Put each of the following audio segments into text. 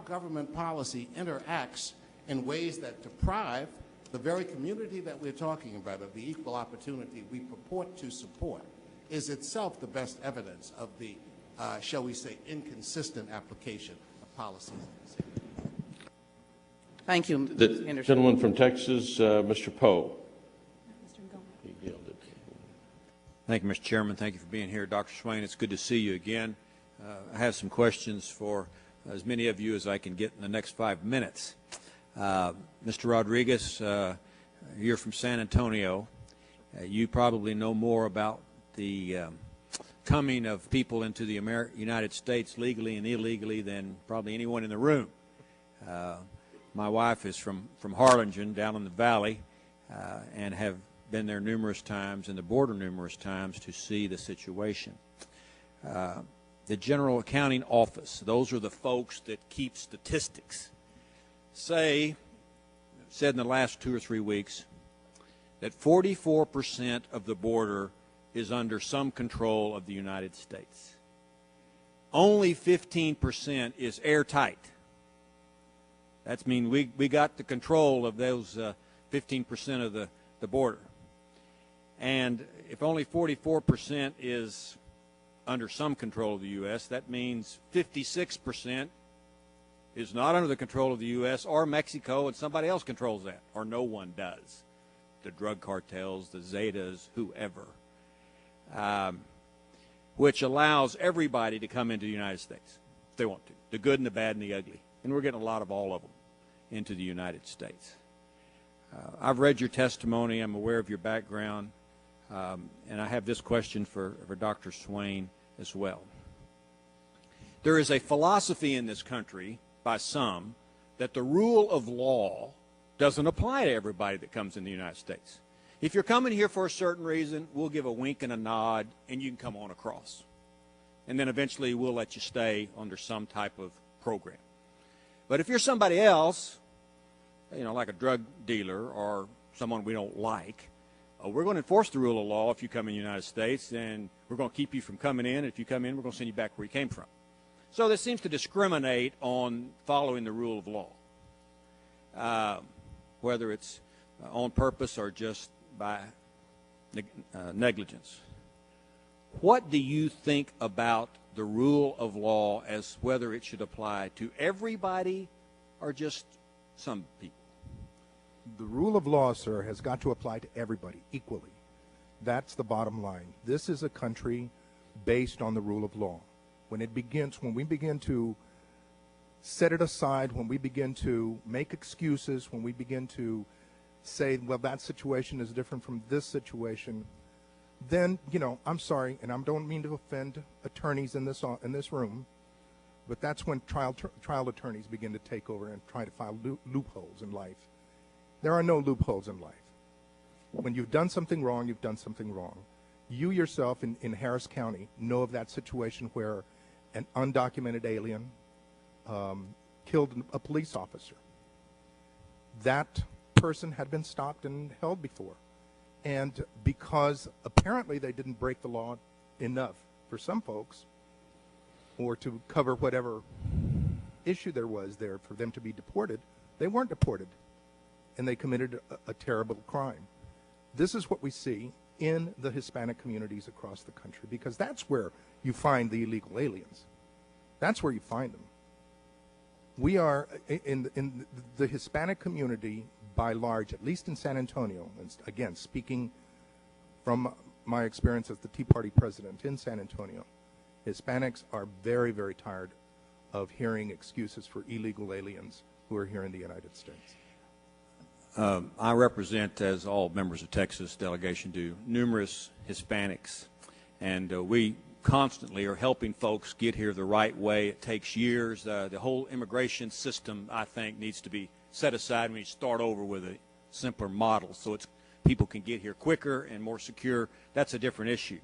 government policy interacts in ways that deprive the very community that we're talking about of the equal opportunity we purport to support is itself the best evidence of the, shall we say, inconsistent application of policies. Thank you, The gentleman from Texas, Mr. Poe. Thank you, Mr. Chairman. Thank you for being here. Dr. Swain, it's good to see you again. I have some questions for as many of you as I can get in the next 5 minutes. Mr. Rodriguez, you're from San Antonio. You probably know more about the coming of people into the United States legally and illegally than probably anyone in the room. My wife is from Harlingen down in the valley and have been there numerous times and the border numerous times to see the situation. The General Accounting Office, those are the folks that keep statistics, said in the last 2 or 3 weeks that 44% of the border is under some control of the United States. Only 15% is airtight. That means we got the control of those 15% of the border. And if only 44% is under some control of the U.S., that means 56% is not under the control of the U.S. or Mexico, and somebody else controls that, or no one does. The drug cartels, the Zetas, whoever, which allows everybody to come into the United States if they want to, the good and the bad and the ugly. And we're getting a lot of all of them into the United States. I've read your testimony. I'm aware of your background. And I have this question for Dr. Swain as well. There is a philosophy in this country by some that the rule of law doesn't apply to everybody that comes in the United States. If you're coming here for a certain reason, we'll give a wink and a nod, and you can come on across. And then eventually we'll let you stay under some type of program. But if you're somebody else, you know, like a drug dealer or someone we don't like, we're going to enforce the rule of law if you come in the United States, and we're going to keep you from coming in. If you come in, we're going to send you back where you came from. So this seems to discriminate on following the rule of law, whether it's on purpose or just by negligence. What do you think about the rule of law as whether it should apply to everybody or just some people? The rule of law, sir, has got to apply to everybody equally. That's the bottom line. This is a country based on the rule of law. When we begin to set it aside, when we begin to make excuses, when we begin to say, well, that situation is different from this situation, then, you know, I'm sorry, and I don't mean to offend attorneys in this room, but that's when trial attorneys begin to take over and try to find loopholes in life. There are no loopholes in life. When you've done something wrong, you've done something wrong. You yourself in Harris County know of that situation where an undocumented alien killed a police officer. That person had been stopped and held before. And because apparently they didn't break the law enough for some folks, or to cover whatever issue there was there for them to be deported, they weren't deported. And they committed a terrible crime. This is what we see in the Hispanic communities across the country, because that's where you find the illegal aliens. That's where you find them. We are, in the Hispanic community, by large, at least in San Antonio, and again, speaking from my experience as the Tea Party president in San Antonio, Hispanics are very, very tired of hearing excuses for illegal aliens who are here in the United States. I represent, as all members of Texas delegation do, numerous Hispanics, and we constantly are helping folks get here the right way. It takes years. The whole immigration system, I think, needs to be set aside. We need to start over with a simpler model so people can get here quicker and more secure. That's a different issue.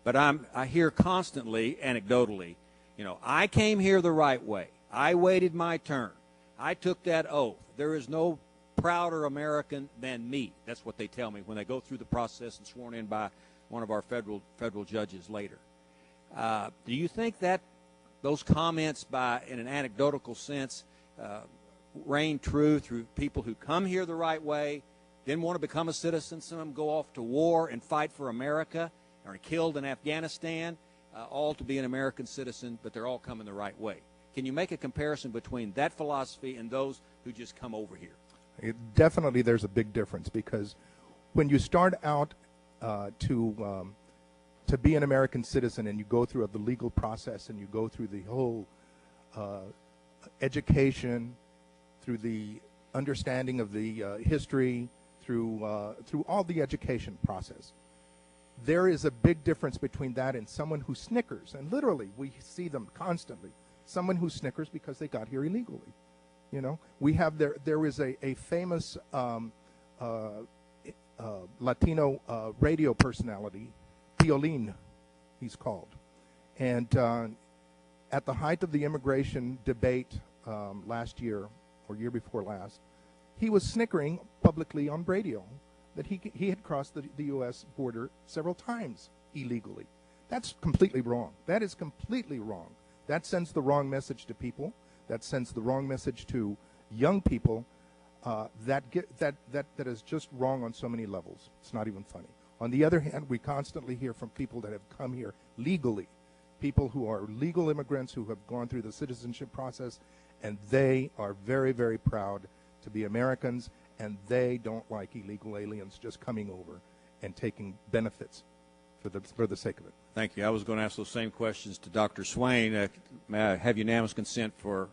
But I hear constantly, anecdotally, you know, I came here the right way. I waited my turn. I took that oath. There is no prouder American than me. That's what they tell me when they go through the process and sworn in by one of our federal judges later. Do you think that those comments in an anecdotal sense, reign true through people who come here the right way, then want to become a citizen. Some of them go off to war and fight for America, or are killed in Afghanistan, all to be an American citizen, but they're all coming the right way. Can you make a comparison between that philosophy and those who just come over here? Definitely there's a big difference, because when you start out to be an American citizen and you go through the legal process and you go through the whole education, through the understanding of the history, through all the education process, there is a big difference between that and someone who snickers, and literally we see them constantly, someone who snickers because they got here illegally. You know, we have there is a famous Latino radio personality, Piolín, he's called. And at the height of the immigration debate last year, or year before last, he was snickering publicly on radio that he had crossed the U.S. border several times illegally. That's completely wrong. That is completely wrong. That sends the wrong message to people. That sends the wrong message to young people. That is just wrong on so many levels. It's not even funny. On the other hand, we constantly hear from people that have come here legally, people who are legal immigrants who have gone through the citizenship process, and they are very, very proud to be Americans, and they don't like illegal aliens just coming over and taking benefits for the sake of it. Thank you. I was going to ask those same questions to Dr. Swain. May I have unanimous consent for